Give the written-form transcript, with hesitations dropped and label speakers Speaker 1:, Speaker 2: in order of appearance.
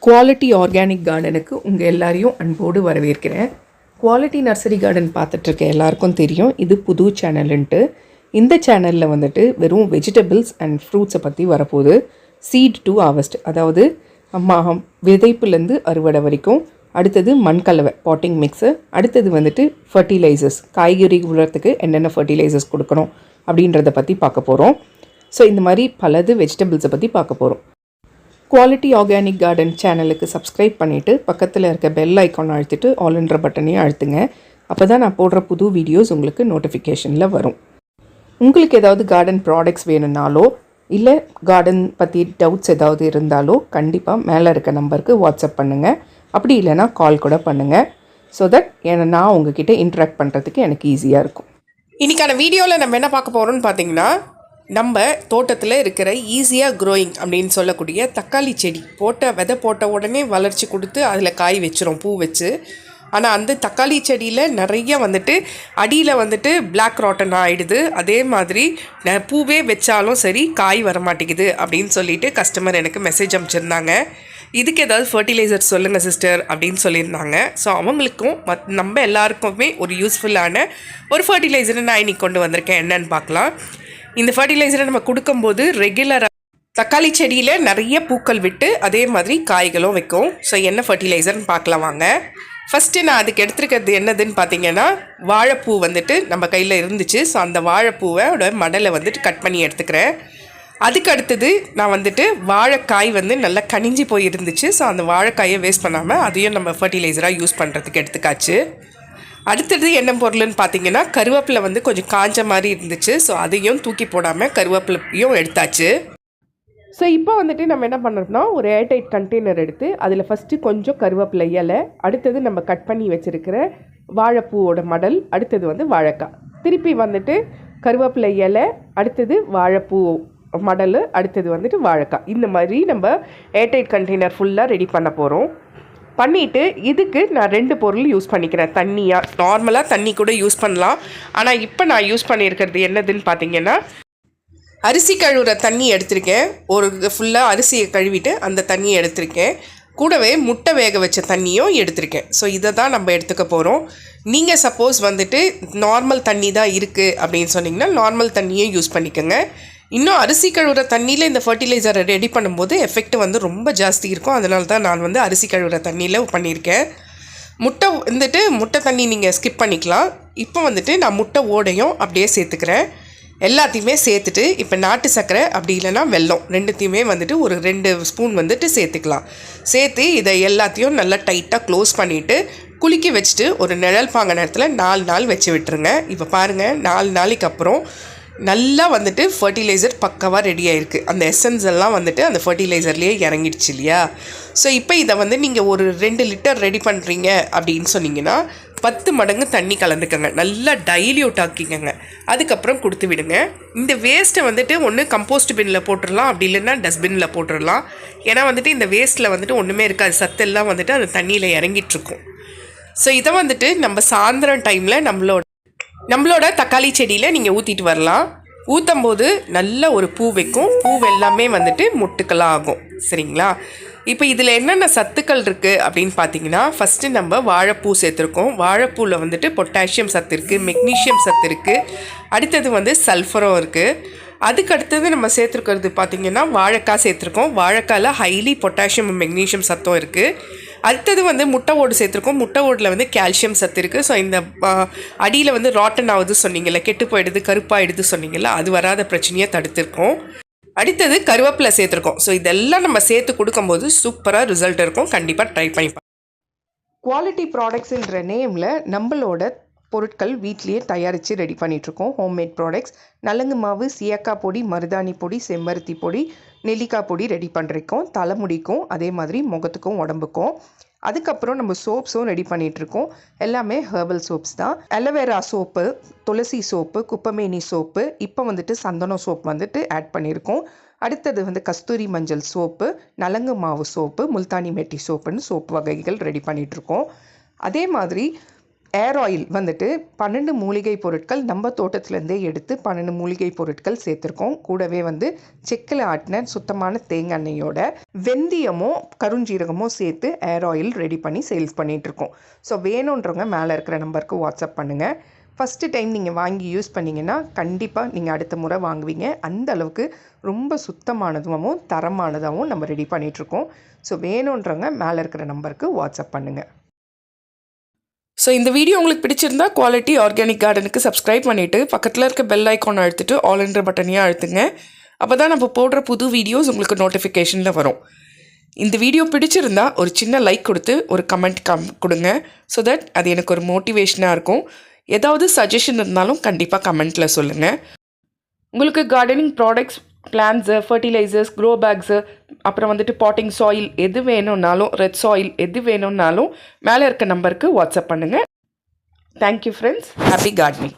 Speaker 1: Quality organic கார்டனுக்கு உங்கள் எல்லாரையும் அன்போடு வரவேற்கிறேன். குவாலிட்டி நர்சரி கார்டன் பார்த்துட்ருக்க எல்லாருக்கும் தெரியும் இது புது சேனலுன்ட்டு. இந்த சேனலில் வந்துட்டு வெறும் வெஜிடபிள்ஸ் அண்ட் ஃப்ரூட்ஸை பற்றி வரப்போகுது. சீட் டு ஹார்வெஸ்ட், அதாவது விதைப்புலேருந்து அறுவடை வரைக்கும். அடுத்தது மண்கலவை பாட்டிங் மிக்ஸு. அடுத்தது வந்துட்டு ஃபர்டிலைசர்ஸ், காய்கறி உரத்துக்கு என்னென்ன ஃபர்டிலைசர்ஸ் கொடுக்கணும் அப்படின்றத பற்றி பார்க்க போகிறோம். ஸோ இந்த மாதிரி பலது வெஜிடபிள்ஸை பற்றி பார்க்க போகிறோம். குவாலிட்டி ஆர்கானிக் கார்டன் சேனலுக்கு சப்ஸ்கிரைப் பண்ணிவிட்டு பக்கத்தில் இருக்க பெல் ஐக்கான் அழுத்திட்டு ஆல்ன்ற பட்டனையும் அழுத்துங்க. அப்போ தான் நான் போடுற புது வீடியோஸ் உங்களுக்கு நோட்டிஃபிகேஷனில் வரும். உங்களுக்கு ஏதாவது கார்டன் ப்ராடக்ட்ஸ் வேணும்னாலோ இல்லை கார்டன் பற்றி டவுட்ஸ் ஏதாவது இருந்தாலோ கண்டிப்பாக மேலே இருக்க நம்பருக்கு வாட்ஸ்அப் பண்ணுங்கள். அப்படி இல்லைனா கால் கூட பண்ணுங்கள். ஸோ தட் நான் உங்ககிட்ட இன்ட்ராக்ட் பண்ணுறதுக்கு எனக்கு ஈஸியாக இருக்கும்.
Speaker 2: இன்றைக்கான வீடியோவில் நம்ம என்ன பார்க்க போகிறோம்னு பார்த்தீங்கன்னா, நம்ம தோட்டத்தில் இருக்கிற ஈஸியாக க்ரோயிங் அப்படின்னு சொல்லக்கூடிய தக்காளி செடி விதை போட்ட உடனே வளர்ச்சி கொடுத்து அதில் காய் வச்சிரும், பூ வச்சு. ஆனால் அந்த தக்காளி செடியில் நிறைய வந்துட்டு அடியில் வந்துட்டு பிளாக் ராட்டன் ஆகிடுது. அதே மாதிரி பூவே வச்சாலும் சரி காய் வரமாட்டேங்குது அப்படின்னு சொல்லிட்டு கஸ்டமர் எனக்கு மெசேஜ் அனுப்பிச்சிருந்தாங்க. இதுக்கு ஏதாவது ஃபர்டிலைசர் சொல்லுங்கள் சிஸ்டர் அப்படின்னு சொல்லியிருந்தாங்க. ஸோ அவங்களுக்கும் நம்ம எல்லாருக்குமே ஒரு யூஸ்ஃபுல்லான ஒரு ஃபர்டிலைசரை நான் இன்றைக்கி கொண்டு வந்திருக்கேன். என்னன்னு பார்க்கலாம். இந்த ஃபர்டிலைசரை நம்ம கொடுக்கும்போது ரெகுலராக தக்காளி செடியில் நிறைய பூக்கள் விட்டு அதே மாதிரி காய்களும் வைக்கும். ஸோ என்ன ஃபர்டிலைசர்னு பார்க்கலாம் வாங்க. ஃபஸ்ட்டு நான் அதுக்கு எடுத்துருக்கிறது என்னதுன்னு பார்த்தீங்கன்னா, வாழைப்பூ வந்துட்டு நம்ம கையில் இருந்துச்சு. ஸோ அந்த வாழைப்பூவோட மடலை வந்துட்டு கட் பண்ணி எடுத்துக்கிறேன். அதுக்கு அடுத்தது நான் வந்துட்டு வாழைக்காய் நல்லா கனிஞ்சி போய் இருந்துச்சு. ஸோ அந்த வாழைக்காயை வேஸ்ட் பண்ணாமல் அதையும் நம்ம ஃபர்டிலைசராக யூஸ் பண்ணுறதுக்கு எடுத்துக்காச்சு. அடுத்தது என்ன பொருள்னு பார்த்தீங்கன்னா, கருவேப்பிலை கொஞ்சம் காஞ்ச மாதிரி இருந்துச்சு. ஸோ அதையும் தூக்கி போடாமல் கருவேப்பிலையும் எடுத்தாச்சு. ஸோ இப்போ வந்துட்டு நம்ம என்ன பண்ணுறோம்னா, ஒரு ஏர்டைட் கண்டெய்னர் எடுத்து அதில் ஃபஸ்ட்டு கொஞ்சம் கருவேப்பிலை இலை, அடுத்தது நம்ம கட் பண்ணி வச்சுருக்கிற வாழைப்பூவோட மடல், அடுத்தது வாழைக்காய், திருப்பி வந்துட்டு கருவேப்பிலை இலை, அடுத்தது வாழைப்பூ மடல், அடுத்தது வாழைக்காய். இந்த மாதிரி நம்ம ஏர்டைட் கண்டெய்னர் ஃபுல்லாக ரெடி பண்ண போகிறோம். பண்ணிவிட்டு இதுக்கு நான் 2 பொருள் யூஸ் பண்ணிக்கிறேன். தண்ணியாக நார்மலாக தண்ணி கூட யூஸ் பண்ணலாம். ஆனால் இப்போ நான் யூஸ் பண்ணியிருக்கிறது என்னதுன்னு பார்த்தீங்கன்னா, அரிசி கழுவுற தண்ணி எடுத்திருக்கேன். ஒரு ஃபுல்லாக அரிசியை கழுவிட்டு அந்த தண்ணியை எடுத்திருக்கேன். கூடவே முட்டை வேக வச்ச தண்ணியும் எடுத்திருக்கேன். ஸோ இதை தான் நம்ம எடுத்துக்க போகிறோம். நீங்கள் சப்போஸ் வந்துட்டு நார்மல் தண்ணி தான் இருக்குது அப்படின்னு சொன்னிங்கன்னா நார்மல் தண்ணியே யூஸ் பண்ணிக்கோங்க. இன்னும் அரிசி கழுவுற தண்ணியில் இந்த ஃபர்டிலைசரை ரெடி பண்ணும்போது எஃபெக்ட் ரொம்ப ஜாஸ்தி இருக்கும். அதனால தான் நான் அரிசி கழுவுற தண்ணியில் பண்ணியிருக்கேன். முட்டை தண்ணி நீங்கள் ஸ்கிப் பண்ணிக்கலாம். இப்போ நான் முட்டை ஓடையும் அப்படியே சேர்த்துக்கிறேன். எல்லாத்தையுமே சேர்த்துட்டு இப்போ நாட்டு சர்க்கரை அப்படி இல்லைனா வெல்லம் ரெண்டுத்தையுமே ஒரு 2 ஸ்பூன் சேர்த்துக்கலாம். சேர்த்து இதை எல்லாத்தையும் நல்லா டைட்டாக க்ளோஸ் பண்ணிவிட்டு குலுக்கி வச்சுட்டு ஒரு நிழல் பாங்க நேரத்தில் 4 நாள் வச்சு விட்டுருங்க. இப்போ பாருங்கள், 4 நாளைக்கு அப்புறம் நல்லா ஃபர்டிலைசர் பக்காவாக ரெடி ஆகிருக்கு. அந்த எசன்ஸ் எல்லாம் அந்த ஃபர்டிலைசர்லேயே இறங்கிடுச்சு இல்லையா. ஸோ இப்போ இதை நீங்கள் ஒரு 2 லிட்டர் ரெடி பண்ணுறீங்க அப்படின்னு சொன்னீங்கன்னா 10 மடங்கு தண்ணி கலந்துக்கங்க. நல்லா டைல்யூட் ஆக்கிக்கங்க. அதுக்கப்புறம் கொடுத்து விடுங்க. இந்த வேஸ்ட்டை ஒன்று கம்போஸ்ட் பின்னில் போட்டுடலாம், அப்படி இல்லைன்னா டஸ்ட்பினில் போட்டுடலாம். ஏன்னா இந்த வேஸ்ட்டில் ஒன்றுமே இருக்காது, சத்தெல்லாம் அந்த தண்ணியில் இறங்கிட்டுருக்கும். ஸோ இதை நம்ம சாயந்தரம் டைமில் நம்மளோட தக்காளி செடியில் நீங்கள் ஊற்றிட்டு வரலாம். ஊற்றும் போது நல்ல ஒரு பூ வைக்கும். பூ எல்லாமே மொட்டுக்களாக ஆகும். சரிங்களா. இப்போ இதில் என்னென்ன சத்துக்கள் இருக்குது அப்படின்னு பார்த்தீங்கன்னா, ஃபஸ்ட்டு நம்ம வாழைப்பூ சேர்த்துருக்கோம். வாழைப்பூவில் பொட்டாசியம் சத்து இருக்குது, மெக்னீஷியம் சத்து இருக்குது, அடுத்தது சல்ஃபரும் இருக்குது. அதுக்கடுத்தது நம்ம சேர்த்துருக்கிறது பார்த்திங்கன்னா வாழைக்காய் சேர்த்துருக்கோம். வாழைக்காயில் ஹைலி பொட்டாசியம் மெக்னீஷியம் சத்தம் இருக்குது. அடுத்தது முட்டை ஓடு சேர்த்துருக்கோம். முட்டை ஓடில் கால்சியம் சத்து இருக்குது. ஸோ இந்த அடியில் ராட்டன் ஆகுது சொன்னீங்கல்ல, கெட்டு போயிடுது, கருப்பாயிடுது சொன்னீங்கல்ல, அது வராத பிரச்சனையை தடுத்திருக்கோம். அடுத்தது கருவேப்பிலை சேர்த்துருக்கோம். ஸோ இதெல்லாம் நம்ம சேர்த்து கொடுக்கும்போது சூப்பராக ரிசல்ட் இருக்கும். கண்டிப்பாக ட்ரை பண்ணி குவாலிட்டி ப்ராடக்ட்ஸுன்ற நேமில் நம்மளோட பொருட்கள் வீட்லேயே தயாரித்து ரெடி பண்ணிகிட்ருக்கோம். ஹோம்மேட் ப்ராடக்ட்ஸ், நலங்கு மாவு, சீயக்காய் பொடி, மருதாணி பொடி, செம்பருத்தி பொடி, நெல்லிக்காய் பொடி ரெடி பண்ணுறோம். தலைமுடிக்கும் அதே மாதிரி முகத்துக்கும் உடம்புக்கும். அதுக்கப்புறம் நம்ம சோப்ஸும் ரெடி பண்ணிகிட்ருக்கோம். எல்லாமே ஹெர்பல் சோப்ஸ் தான். அலோவேரா சோப்பு, துளசி சோப்பு, குப்பமேனி சோப்பு, இப்போ சந்தனம் சோப் ஆட் பண்ணியிருக்கோம். அடுத்தது கஸ்தூரி மஞ்சள் சோப்பு, நலங்கு மாவு சோப்பு, முல்தானி மெட்டி சோப்புன்னு சோப்பு வகைகள் ரெடி பண்ணிகிட்ருக்கோம். அதே மாதிரி
Speaker 1: ஏர் ஆயில் வந்துட்டு 12 மூலிகை பொருட்கள் நம்ம தோட்டத்துலேருந்தே எடுத்து 12 மூலிகை பொருட்கள் சேர்த்துருக்கோம். கூடவே வந்து செக்கில் ஆட்டின சுத்தமான தேங்காய் எண்ணெயோட வெந்தயமோ கருஞ்சீரகமோ சேர்த்து ஏர் ஆயில் ரெடி பண்ணி சேல்ஸ் பண்ணிகிட்ருக்கோம். ஸோ வேணுன்றவங்க மேலே இருக்கிற நம்பருக்கு வாட்ஸ்அப் பண்ணுங்கள். ஃபஸ்ட்டு டைம் நீங்கள் வாங்கி யூஸ் பண்ணிங்கன்னா கண்டிப்பாக நீங்கள் அடுத்த முறை வாங்குவீங்க. அந்த அளவுக்கு ரொம்ப சுத்தமானதாகவும் தரமானதாகவும் நம்ம ரெடி பண்ணிகிட்ருக்கோம். ஸோ வேணுன்றவங்க மேலே இருக்கிற நம்பருக்கு வாட்ஸ்அப் பண்ணுங்கள்.
Speaker 2: ஸோ இந்த வீடியோ உங்களுக்கு பிடிச்சிருந்தா குவாலிட்டி ஆர்கானிக் கார்டனுக்கு சப்ஸ்கிரைப் பண்ணிவிட்டு பக்கத்தில் இருக்க பெல் ஐக்கானை அழுத்திட்டு ஆல் என்ற பட்டனையாக அழுத்துங்க. அப்போ தான் நம்ம போடுற புது வீடியோஸ் உங்களுக்கு நோட்டிஃபிகேஷனில் வரும். இந்த வீடியோ பிடிச்சிருந்தா ஒரு சின்ன லைக் கொடுத்து ஒரு கமெண்ட் கொடுங்க. ஸோ தட் அது எனக்கு ஒரு மோட்டிவேஷனாக இருக்கும். ஏதாவது சஜஷன் இருந்தாலும் கண்டிப்பாக கமெண்ட்டில் சொல்லுங்கள். உங்களுக்கு gardening products, plants, fertilisers, grow bags, அப்புறம் வந்துட்டு பாட்டிங் சாயில் எது வேணும்னாலும், ரெட் சாயில் எது வேணும்னாலும் மேலே இருக்க நம்பருக்கு வாட்ஸ்அப் பண்ணுங்கள். Thank you friends. Happy gardening.